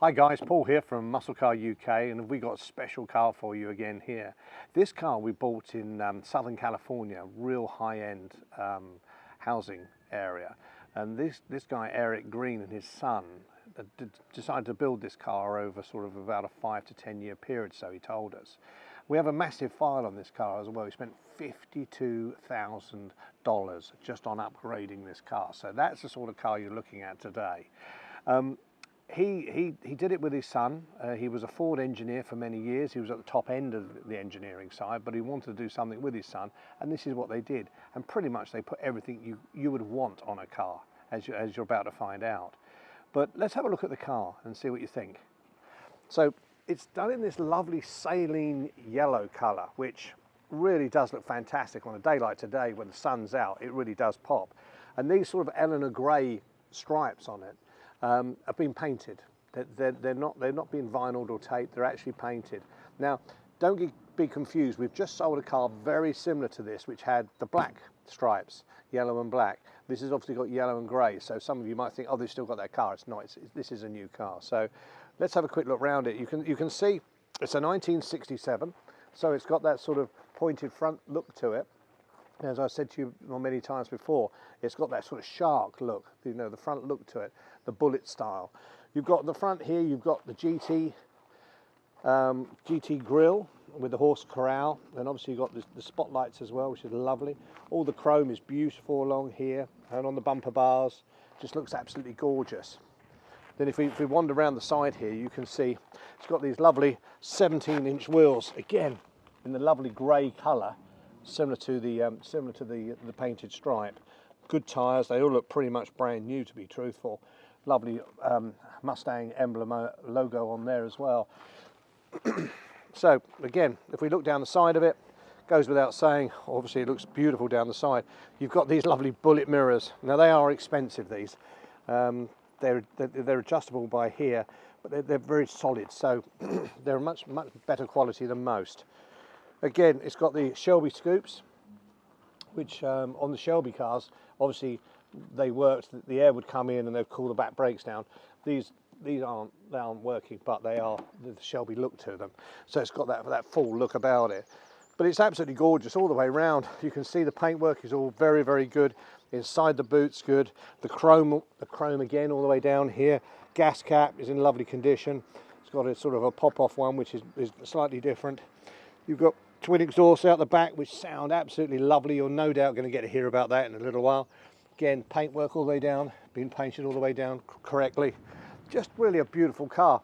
Hi guys, Paul here from Muscle Car UK, and we got a special car for you again here. This car we bought in Southern California, real high-end housing area, and this guy Erie Green and his son decided to build this car over sort of about a 5 to 10 year period, so he told us. We have a massive file on this car as well. We spent $52,000 just on upgrading this car, so that's the sort of car you're looking at today. He did it with his son. He was a Ford engineer for many years. He was at the top end of the engineering side, but he wanted to do something with his son, and this is what they did. And pretty much they put everything you would want on a car, as you're about to find out. But let's have a look at the car and see what you think. So it's done in this lovely Saleen yellow colour, which really does look fantastic on a day like today when the sun's out. It really does pop. And these sort of Eleanor grey stripes on it have been painted. They're not being vinyled or taped. They're actually painted. Now, don't be confused. We've just sold a car very similar to this, which had the black stripes, yellow and black. This has obviously got yellow and grey. So some of you might think, oh, they've still got that car. It's not. This is a new car. So let's have a quick look around it. You can see it's a 1967. So it's got that sort of pointed front look to it. As I said to you many times before, it's got that sort of shark look, you know, the front look to it, the Bullet style. You've got the front here, you've got the GT grille with the horse corral, and obviously you've got the spotlights as well, which is lovely. All the chrome is beautiful along here, and on the bumper bars, just looks absolutely gorgeous. Then if we wander around the side here, you can see it's got these lovely 17-inch wheels, again in the lovely grey colour, similar to the painted stripe. Good tyres. They all look pretty much brand new, to be truthful. Lovely Mustang emblem logo on there as well. So again, if we look down the side of it, goes without saying, obviously it looks beautiful down the side. You've got these lovely bullet mirrors. Now they are expensive, these. They're adjustable by here, but they're very solid, so they're much better quality than most. Again, it's got the Shelby scoops, which on the Shelby cars, obviously they worked, the air would come in and they'd cool the back brakes down. These aren't working, but they are the Shelby look to them. So it's got that full look about it. But it's absolutely gorgeous all the way around. You can see the paintwork is all very, very good. Inside the boot's good. The chrome again all the way down here. Gas cap is in lovely condition. It's got a sort of a pop-off one, which is slightly different. You've got twin exhausts out the back, which sound absolutely lovely. You're no doubt going to get to hear about that in a little while. Again, paintwork all the way down, been painted all the way down correctly. Just really a beautiful car.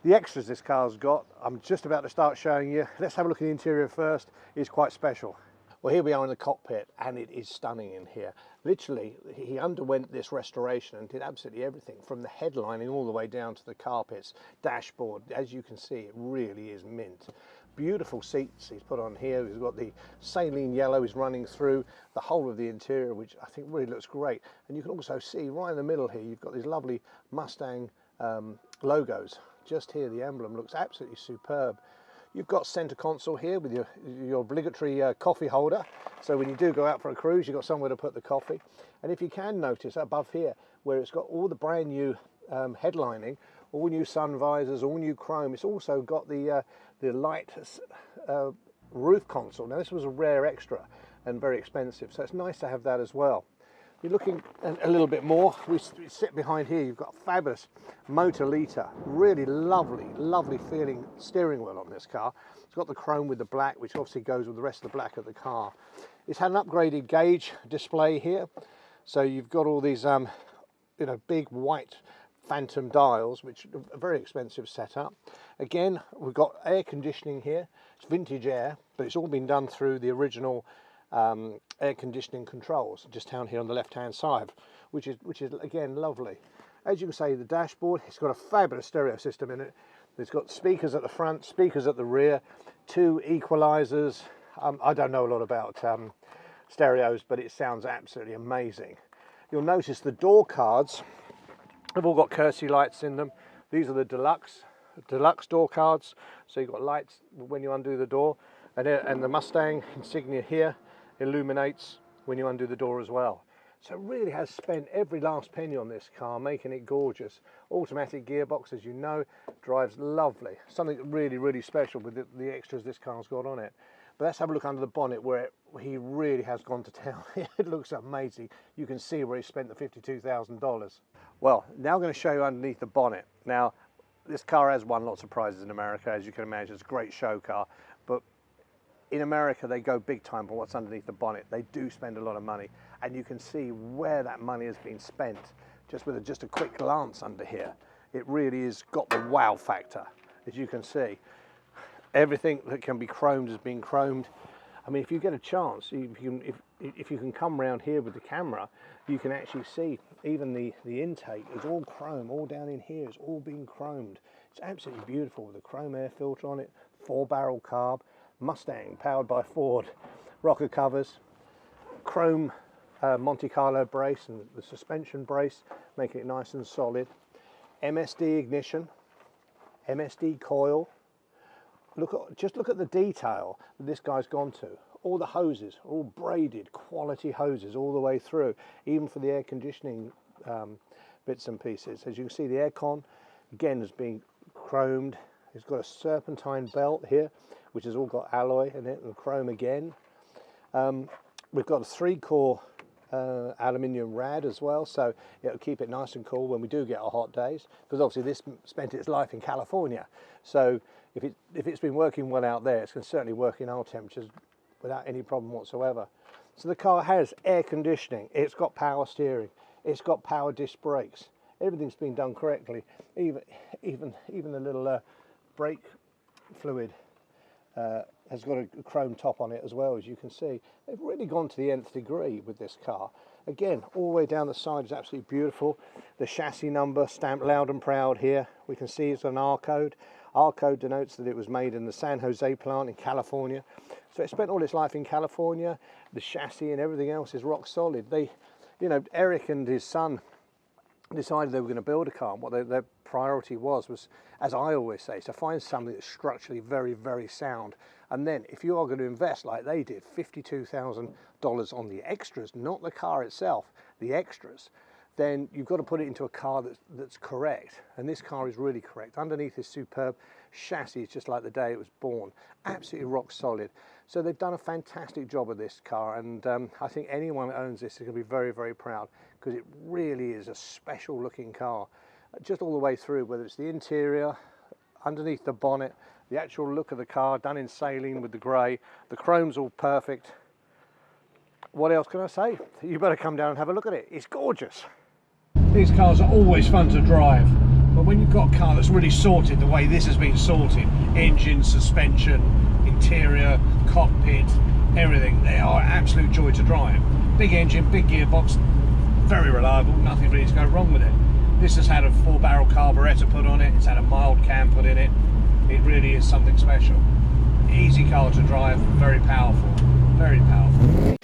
The extras this car's got, I'm just about to start showing you. Let's have a look at the interior first. It's quite special. Well, here we are in the cockpit, and it is stunning in here. Literally, he underwent this restoration and did absolutely everything, from the headlining all the way down to the carpets, dashboard. As you can see, it really is mint. Beautiful seats he's put on here. He's got the Saleen yellow is running through the whole of the interior, which I think really looks great. And you can also see right in the middle here, you've got these lovely Mustang logos. Just here, the emblem looks absolutely superb. You've got center console here with your obligatory coffee holder. So when you do go out for a cruise, you've got somewhere to put the coffee. And if you can notice above here, where it's got all the brand new headlining, all new sun visors, all new chrome, it's also got the light roof console. Now this was a rare extra and very expensive, so it's nice to have that as well. You're looking a little bit more, we sit behind here, you've got a fabulous Mota Lita, really lovely feeling steering wheel on this car. It's got the chrome with the black, which obviously goes with the rest of the black of the car. It's had an upgraded gauge display here, so you've got all these big white phantom dials, which are a very expensive setup. Again, we've got air conditioning here. It's vintage air, but it's all been done through the original air conditioning controls just down here on the left hand side, which is again lovely. As you can see, the dashboard, it's got a fabulous stereo system in it. It's got speakers at the front, speakers at the rear, 2 equalizers. I don't know a lot about stereos, but it sounds absolutely amazing. You'll notice the door cards have all got courtesy lights in them. These are the deluxe door cards, so you've got lights when you undo the door, and the Mustang insignia here illuminates when you undo the door as well. So it really has spent every last penny on this car, making it gorgeous. Automatic gearbox, as you know, drives lovely. Something really, really special with the extras this car's got on it. But let's have a look under the bonnet where he really has gone to town. It looks amazing. You can see where he spent the $52,000. Well, now I'm going to show you underneath the bonnet. Now, this car has won lots of prizes in America, as you can imagine. It's a great show car, but in America they go big time for what's underneath the bonnet. They do spend a lot of money, and you can see where that money has been spent just with just a quick glance under here. It really has got the wow factor, as you can see. Everything that can be chromed has been chromed. I mean, if you get a chance, if you can come around here with the camera, you can actually see even the intake is all chrome, all down in here is all been chromed. It's absolutely beautiful with a chrome air filter on it, 4-barrel carb, Mustang powered by Ford, rocker covers, chrome Monte Carlo brace and the suspension brace, making it nice and solid. MSD ignition, MSD coil. Just look at the detail that this guy's gone to. All the hoses are all braided, quality hoses all the way through, even for the air conditioning bits and pieces. As you can see, the aircon, again, has been chromed. It's got a serpentine belt here, which has all got alloy in it, and chrome again. We've got a 3-core aluminium rad as well, so it'll keep it nice and cool when we do get our hot days, because obviously this spent its life in California, so if it's been working well out there, it's going to certainly work in our temperatures without any problem whatsoever. So the car has air conditioning, it's got power steering, it's got power disc brakes, everything's been done correctly. Even the little brake fluid has got a chrome top on it as well, as you can see. They've really gone to the nth degree with this car. Again, all the way down the side is absolutely beautiful. The chassis number stamped loud and proud here. We can see it's an R code. R code denotes that it was made in the San Jose plant in California. So it spent all its life in California. The chassis and everything else is rock solid. Eric and his son decided they were going to build a car, and what their priority was, as I always say, to find something that's structurally very, very sound. And then if you are going to invest like they did, $52,000 on the extras, not the car itself, the extras, then you've got to put it into a car that's correct. And this car is really correct. Underneath is superb. Chassis is just like the day it was born. Absolutely rock solid. So they've done a fantastic job of this car, and I think anyone that owns this is going to be very, very proud, because it really is a special looking car. Just all the way through, whether it's the interior, underneath the bonnet, the actual look of the car, done in Saleen with the grey, the chrome's all perfect. What else can I say? You better come down and have a look at it. It's gorgeous. These cars are always fun to drive, but when you've got a car that's really sorted the way this has been sorted, engine, suspension, interior, cockpit, everything, they are an absolute joy to drive. Big engine, big gearbox, very reliable, nothing really to go wrong with it. This has had a 4-barrel carburettor put on it, it's had a mild cam put in it. It really is something special. Easy car to drive, very powerful, very powerful.